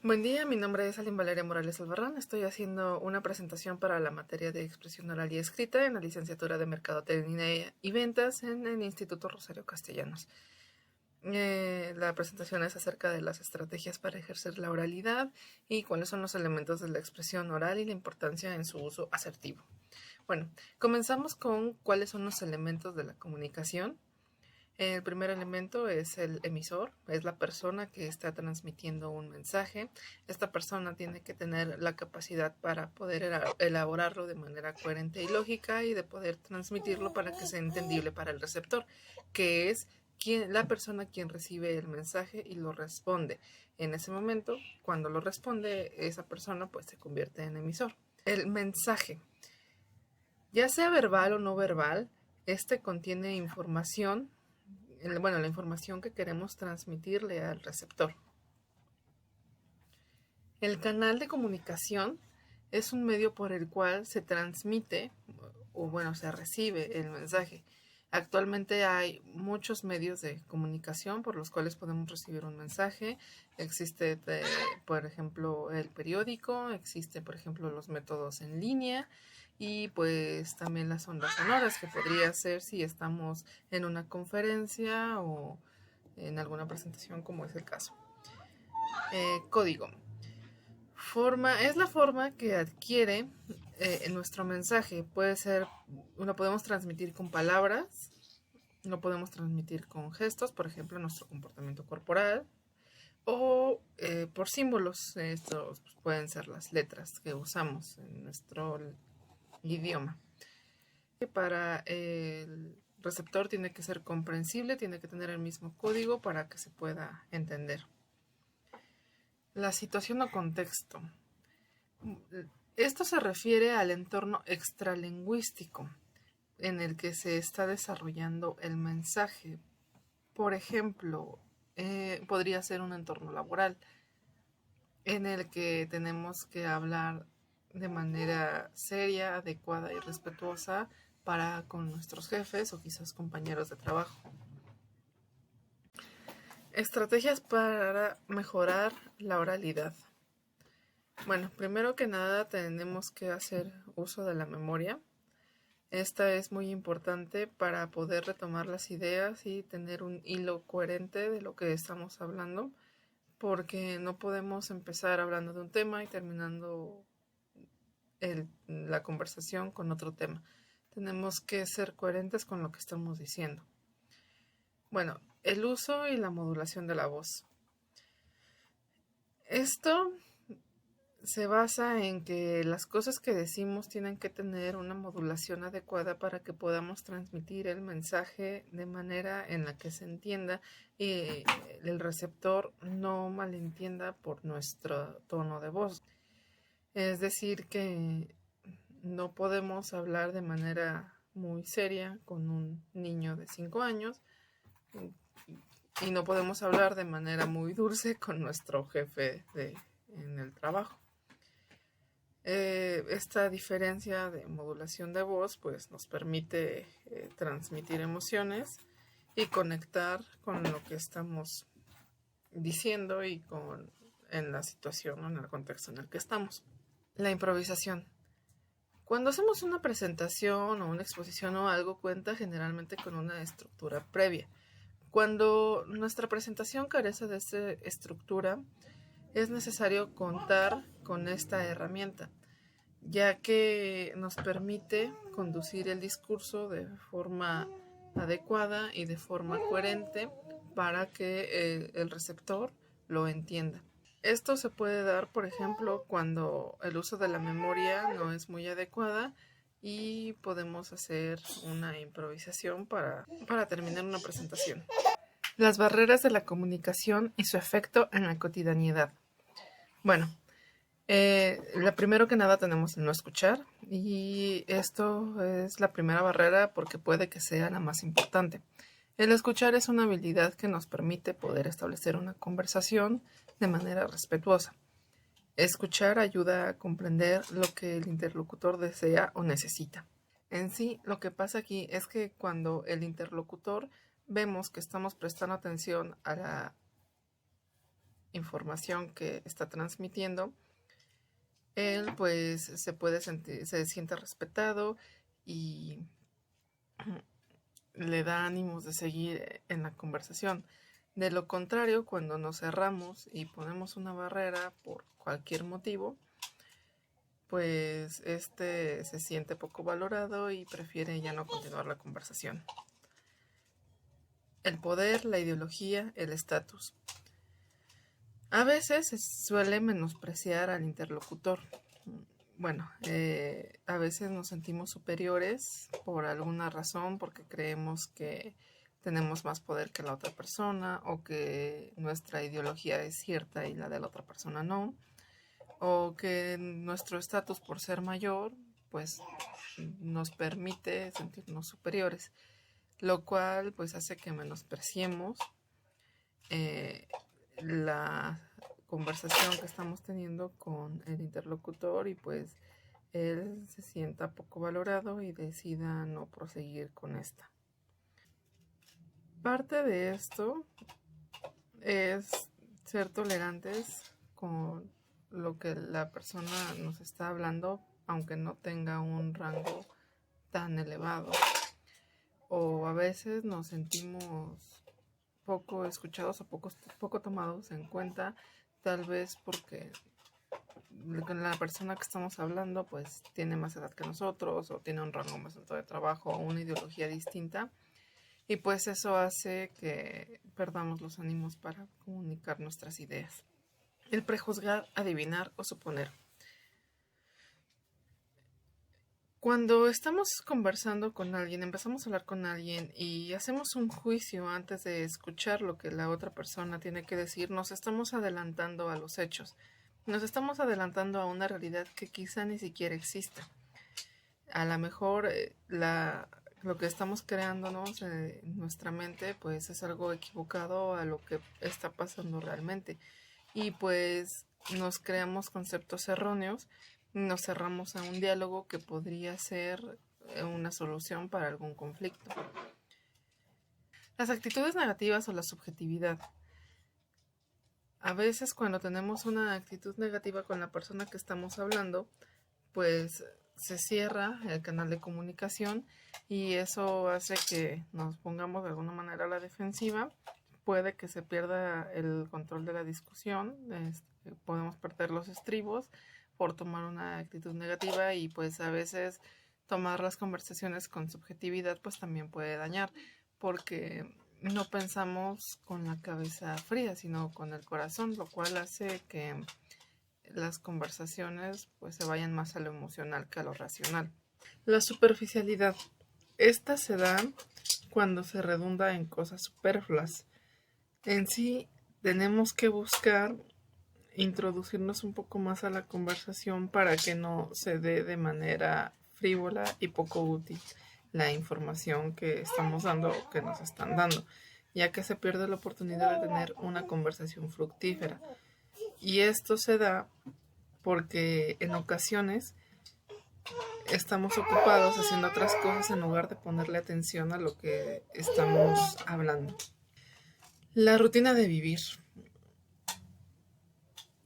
Buen día, mi nombre es Aline Valeria Morales Albarrán. Estoy haciendo una presentación para la materia de expresión oral y escrita en la licenciatura de Mercadotecnia y Ventas en el Instituto Rosario Castellanos. La presentación es acerca de las estrategias para ejercer la oralidad y cuáles son los elementos de la expresión oral y la importancia en su uso asertivo. Bueno, comenzamos con cuáles son los elementos de la comunicación. El primer elemento es el emisor, es la persona que está transmitiendo un mensaje. Esta persona tiene que tener la capacidad para poder elaborarlo de manera coherente y lógica y de poder transmitirlo para que sea entendible para el receptor, que es la persona quien recibe el mensaje y lo responde. En ese momento, cuando lo responde, esa persona pues se convierte en emisor. El mensaje, ya sea verbal o no verbal, este contiene información, la información que queremos transmitirle al receptor. El canal de comunicación es un medio por el cual se transmite se recibe el mensaje. Actualmente hay muchos medios de comunicación por los cuales podemos recibir un mensaje. Existe, por ejemplo, el periódico, existe, por ejemplo, los métodos en línea y pues también las ondas sonoras, que podría ser si estamos en una conferencia o en alguna presentación, como es el caso. Código. Es la forma que adquiere nuestro mensaje. Puede ser, lo podemos transmitir con palabras, lo podemos transmitir con gestos, por ejemplo, nuestro comportamiento corporal, o por símbolos. Estos pueden ser las letras que usamos en nuestro idioma. Para el receptor tiene que ser comprensible, tiene que tener el mismo código para que se pueda entender. La situación o contexto. Esto se refiere al entorno extralingüístico en el que se está desarrollando el mensaje. Por ejemplo, podría ser un entorno laboral en el que tenemos que hablar de manera seria, adecuada y respetuosa para con nuestros jefes o quizás compañeros de trabajo. Estrategias para mejorar la oralidad. Bueno, primero que nada tenemos que hacer uso de la memoria. Esta es muy importante para poder retomar las ideas y tener un hilo coherente de lo que estamos hablando, porque no podemos empezar hablando de un tema y terminando la conversación con otro tema. Tenemos que ser coherentes con lo que estamos diciendo. Bueno, el uso y la modulación de la voz. Esto se basa en que las cosas que decimos tienen que tener una modulación adecuada para que podamos transmitir el mensaje de manera en la que se entienda y el receptor no malentienda por nuestro tono de voz. Es decir, que no podemos hablar de manera muy seria con un niño de 5 años y no podemos hablar de manera muy dulce con nuestro jefe en el trabajo. Esta diferencia de modulación de voz pues nos permite transmitir emociones y conectar con lo que estamos diciendo y en la situación o en el contexto en el que estamos. La improvisación. Cuando hacemos una presentación o una exposición o algo, cuenta generalmente con una estructura previa. Cuando nuestra presentación carece de esta estructura, es necesario contar con esta herramienta, ya que nos permite conducir el discurso de forma adecuada y de forma coherente para que el receptor lo entienda. Esto se puede dar, por ejemplo, cuando el uso de la memoria no es muy adecuada y podemos hacer una improvisación para terminar una presentación. Las barreras de la comunicación y su efecto en la cotidianidad. Bueno, primero que nada tenemos el no escuchar y esto es la primera barrera porque puede que sea la más importante. El escuchar es una habilidad que nos permite poder establecer una conversación de manera respetuosa. Escuchar ayuda a comprender lo que el interlocutor desea o necesita. En sí, lo que pasa aquí es que cuando el interlocutor vemos que estamos prestando atención a información que está transmitiendo, él pues se siente respetado y le da ánimos de seguir en la conversación. De lo contrario, cuando nos cerramos y ponemos una barrera por cualquier motivo, pues se siente poco valorado y prefiere ya no continuar la conversación. El poder, la ideología, el estatus. A veces se suele menospreciar al interlocutor. Bueno, a veces nos sentimos superiores por alguna razón, porque creemos que tenemos más poder que la otra persona, o que nuestra ideología es cierta y la de la otra persona no, o que nuestro estatus por ser mayor pues nos permite sentirnos superiores, lo cual pues hace que menospreciemos la conversación que estamos teniendo con el interlocutor y pues él se sienta poco valorado y decida no proseguir con esta. Parte de esto es ser tolerantes con lo que la persona nos está hablando, aunque no tenga un rango tan elevado. O a veces nos sentimos poco escuchados o poco tomados en cuenta, tal vez porque la persona que estamos hablando pues tiene más edad que nosotros, o tiene un rango más alto de trabajo, o una ideología distinta, y pues eso hace que perdamos los ánimos para comunicar nuestras ideas. El prejuzgar, adivinar o suponer. Cuando estamos conversando con alguien, empezamos a hablar con alguien y hacemos un juicio antes de escuchar lo que la otra persona tiene que decir, nos estamos adelantando a los hechos. Nos estamos adelantando a una realidad que quizá ni siquiera exista. A lo mejor lo que estamos creándonos en nuestra mente pues es algo equivocado a lo que está pasando realmente. Y pues nos creamos conceptos erróneos, nos cerramos a un diálogo que podría ser una solución para algún conflicto. Las actitudes negativas o la subjetividad. A veces cuando tenemos una actitud negativa con la persona que estamos hablando, pues se cierra el canal de comunicación y eso hace que nos pongamos de alguna manera a la defensiva. Puede que se pierda el control de la discusión, podemos perder los estribos por tomar una actitud negativa, y pues a veces tomar las conversaciones con subjetividad pues también puede dañar, porque no pensamos con la cabeza fría, sino con el corazón, lo cual hace que las conversaciones pues se vayan más a lo emocional que a lo racional. La superficialidad. Esta se da cuando se redunda en cosas superfluas. En sí tenemos que buscar introducirnos un poco más a la conversación para que no se dé de manera frívola y poco útil la información que estamos dando o que nos están dando, ya que se pierde la oportunidad de tener una conversación fructífera. Y esto se da porque en ocasiones estamos ocupados haciendo otras cosas en lugar de ponerle atención a lo que estamos hablando. La rutina de vivir.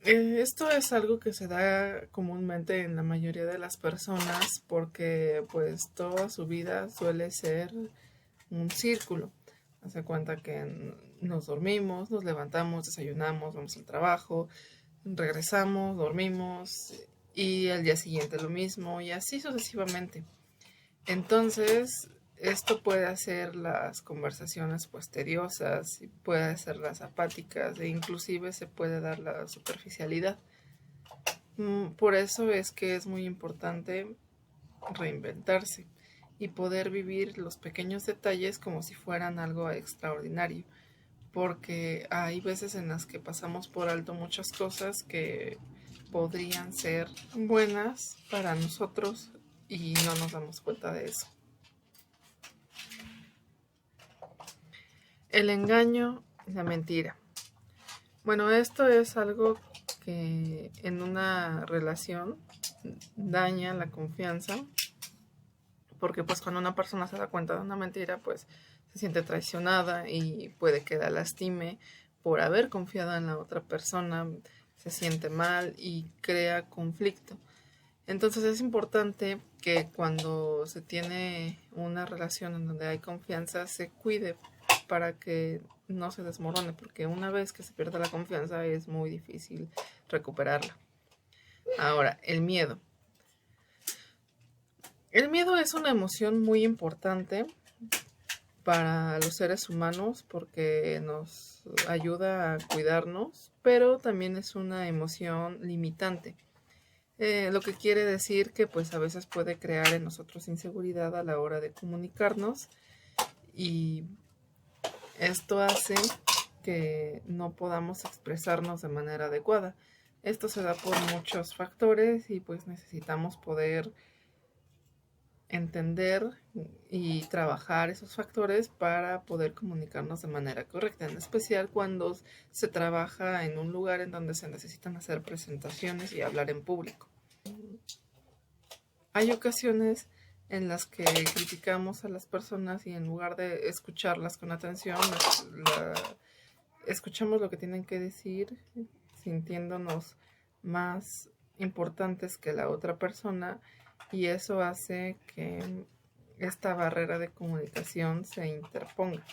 Esto es algo que se da comúnmente en la mayoría de las personas, porque pues toda su vida suele ser un círculo. Hace cuenta que nos dormimos, nos levantamos, desayunamos, vamos al trabajo, regresamos, dormimos y al día siguiente lo mismo, y así sucesivamente. Entonces esto puede hacer las conversaciones pues tediosas, y puede hacerlas apáticas, e inclusive se puede dar la superficialidad. Por eso es que es muy importante reinventarse y poder vivir los pequeños detalles como si fueran algo extraordinario, porque hay veces en las que pasamos por alto muchas cosas que podrían ser buenas para nosotros y no nos damos cuenta de eso. El engaño, la mentira. Bueno, esto es algo que en una relación daña la confianza, porque pues cuando una persona se da cuenta de una mentira, pues se siente traicionada y puede que la lastime, por haber confiado en la otra persona se siente mal y crea conflicto. Entonces es importante que cuando se tiene una relación en donde hay confianza se cuide para que no se desmorone, porque una vez que se pierde la confianza es muy difícil recuperarla. Ahora, el miedo. El miedo es una emoción muy importante para los seres humanos porque nos ayuda a cuidarnos, pero también es una emoción limitante. Lo que quiere decir que pues a veces puede crear en nosotros inseguridad a la hora de comunicarnos y esto hace que no podamos expresarnos de manera adecuada. Esto se da por muchos factores y pues necesitamos poder entender y trabajar esos factores para poder comunicarnos de manera correcta, en especial cuando se trabaja en un lugar en donde se necesitan hacer presentaciones y hablar en público. Hay ocasiones en las que criticamos a las personas y en lugar de escucharlas con atención, escuchamos lo que tienen que decir, sintiéndonos más importantes que la otra persona, y eso hace que esta barrera de comunicación se interponga.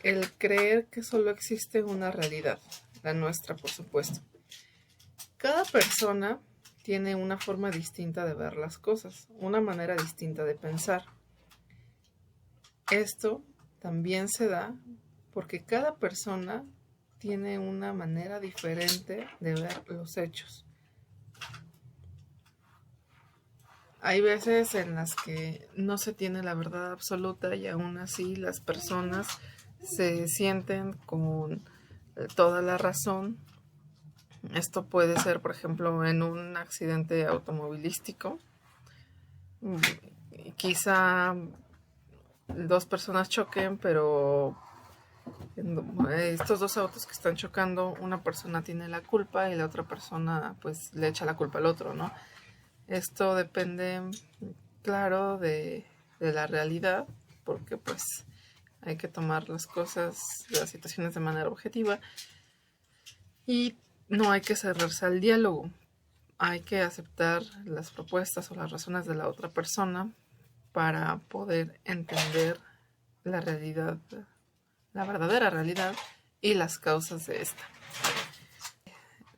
El creer que solo existe una realidad, la nuestra por supuesto. Cada persona tiene una forma distinta de ver las cosas, una manera distinta de pensar. Esto también se da porque cada persona tiene una manera diferente de ver los hechos. Hay veces en las que no se tiene la verdad absoluta y aún así las personas se sienten con toda la razón. Esto puede ser, por ejemplo, en un accidente automovilístico. Quizá dos personas choquen, pero estos dos autos que están chocando, una persona tiene la culpa y la otra persona pues le echa la culpa al otro, ¿no? Esto depende, claro, de la realidad, porque pues hay que tomar las cosas, las situaciones de manera objetiva y no hay que cerrarse al diálogo. Hay que aceptar las propuestas o las razones de la otra persona para poder entender la realidad, la verdadera realidad y las causas de esta.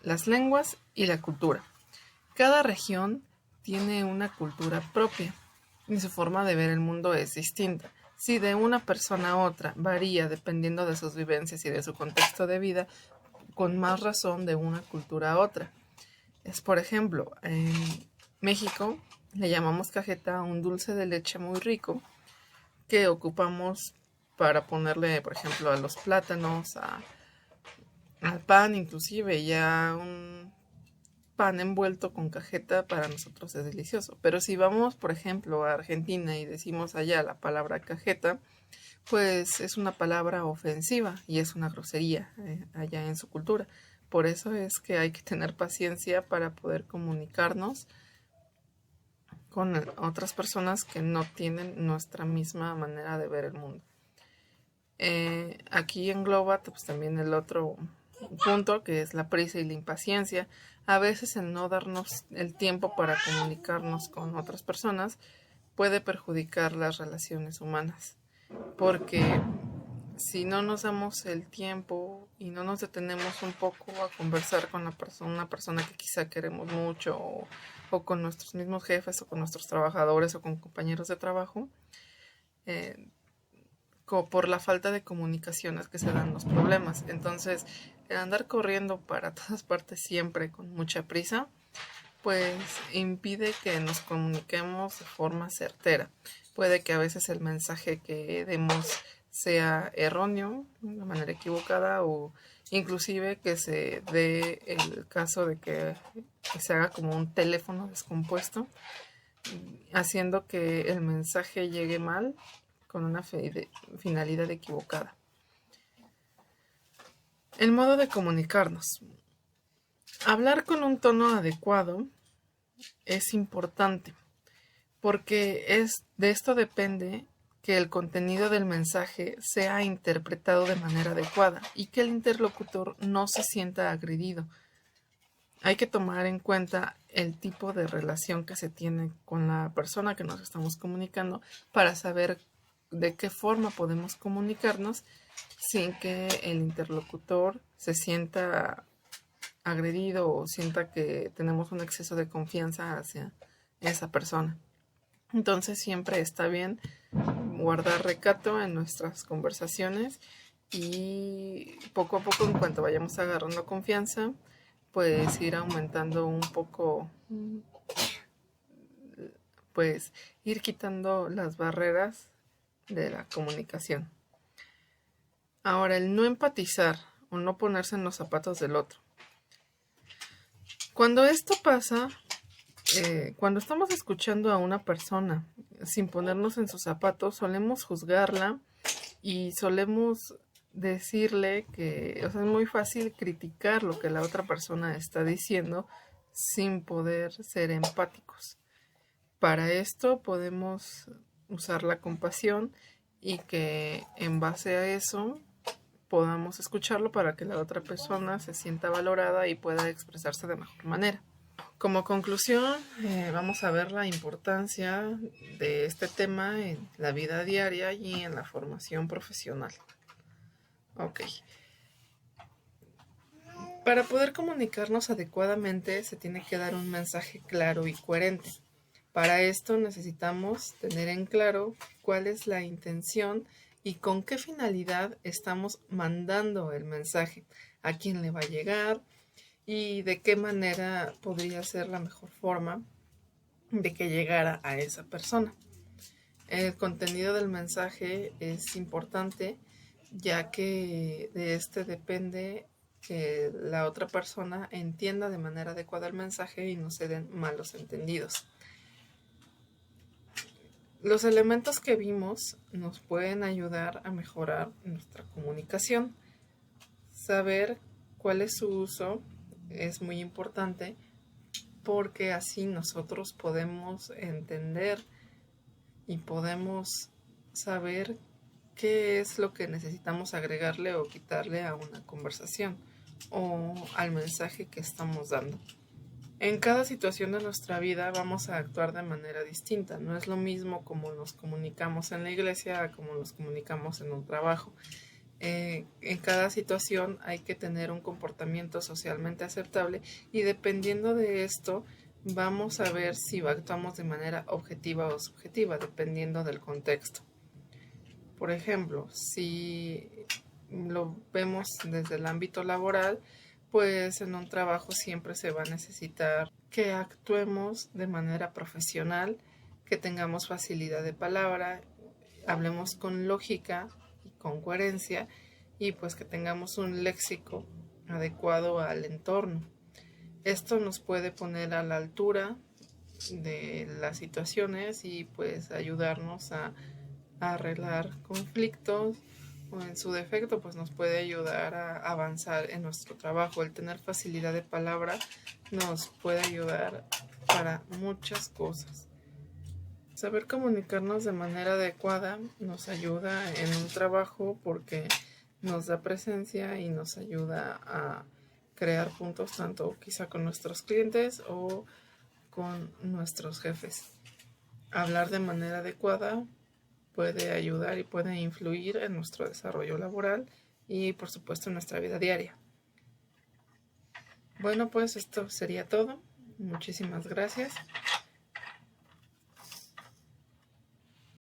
Las lenguas y la cultura. Cada región tiene una cultura propia y su forma de ver el mundo es distinta. Si de una persona a otra varía dependiendo de sus vivencias y de su contexto de vida, con más razón de una cultura a otra. Es, por ejemplo, en México le llamamos cajeta a un dulce de leche muy rico que ocupamos para ponerle, por ejemplo, a los plátanos, al pan, inclusive ya un pan envuelto con cajeta para nosotros es delicioso. Pero si vamos, por ejemplo, a Argentina y decimos allá la palabra cajeta, pues es una palabra ofensiva y es una grosería allá en su cultura. Por eso es que hay que tener paciencia para poder comunicarnos con otras personas que no tienen nuestra misma manera de ver el mundo. Aquí engloba pues, también el otro punto, que es la prisa y la impaciencia. A veces el no darnos el tiempo para comunicarnos con otras personas puede perjudicar las relaciones humanas, porque si no nos damos el tiempo y no nos detenemos un poco a conversar con una persona que quizá queremos mucho, o con nuestros mismos jefes, o con nuestros trabajadores, o con compañeros de trabajo, por la falta de comunicaciones que se dan los problemas. Entonces, el andar corriendo para todas partes siempre con mucha prisa, pues impide que nos comuniquemos de forma certera. Puede que a veces el mensaje que demos sea erróneo, de manera equivocada, o inclusive que se dé el caso de que se haga como un teléfono descompuesto, haciendo que el mensaje llegue mal con una finalidad equivocada. El modo de comunicarnos. Hablar con un tono adecuado es importante porque de esto depende que el contenido del mensaje sea interpretado de manera adecuada y que el interlocutor no se sienta agredido. Hay que tomar en cuenta el tipo de relación que se tiene con la persona que nos estamos comunicando para saber de qué forma podemos comunicarnos sin que el interlocutor se sienta agredido o sienta que tenemos un exceso de confianza hacia esa persona. Entonces siempre está bien guardar recato en nuestras conversaciones y poco a poco, en cuanto vayamos agarrando confianza, pues ir aumentando un poco, pues ir quitando las barreras de la comunicación. Ahora, el no empatizar o no ponerse en los zapatos del otro. Cuando esto pasa, cuando estamos escuchando a una persona sin ponernos en sus zapatos, solemos juzgarla y solemos decirle que, o sea, es muy fácil criticar lo que la otra persona está diciendo sin poder ser empáticos. Para esto podemos usar la compasión y que en base a eso podamos escucharlo para que la otra persona se sienta valorada y pueda expresarse de mejor manera. Como conclusión, vamos a ver la importancia de este tema en la vida diaria y en la formación profesional. Ok. Para poder comunicarnos adecuadamente se tiene que dar un mensaje claro y coherente. Para esto necesitamos tener en claro cuál es la intención y con qué finalidad estamos mandando el mensaje, a quién le va a llegar y de qué manera podría ser la mejor forma de que llegara a esa persona. El contenido del mensaje es importante, ya que de este depende que la otra persona entienda de manera adecuada el mensaje y no se den malos entendidos. Los elementos que vimos nos pueden ayudar a mejorar nuestra comunicación. Saber cuál es su uso es muy importante porque así nosotros podemos entender y podemos saber qué es lo que necesitamos agregarle o quitarle a una conversación o al mensaje que estamos dando. En cada situación de nuestra vida vamos a actuar de manera distinta. No es lo mismo como nos comunicamos en la iglesia a como nos comunicamos en un trabajo. En cada situación hay que tener un comportamiento socialmente aceptable y dependiendo de esto vamos a ver si actuamos de manera objetiva o subjetiva, dependiendo del contexto. Por ejemplo, si lo vemos desde el ámbito laboral, pues en un trabajo siempre se va a necesitar que actuemos de manera profesional, que tengamos facilidad de palabra, hablemos con lógica y con coherencia y pues que tengamos un léxico adecuado al entorno. Esto nos puede poner a la altura de las situaciones y pues ayudarnos a arreglar conflictos o en su defecto pues nos puede ayudar a avanzar en nuestro trabajo. El tener facilidad de palabra nos puede ayudar para muchas cosas. Saber comunicarnos de manera adecuada nos ayuda en un trabajo porque nos da presencia y nos ayuda a crear puntos tanto quizá con nuestros clientes o con nuestros jefes. Hablar de manera adecuada puede ayudar y puede influir en nuestro desarrollo laboral y por supuesto en nuestra vida diaria. Bueno, pues esto sería todo. Muchísimas gracias.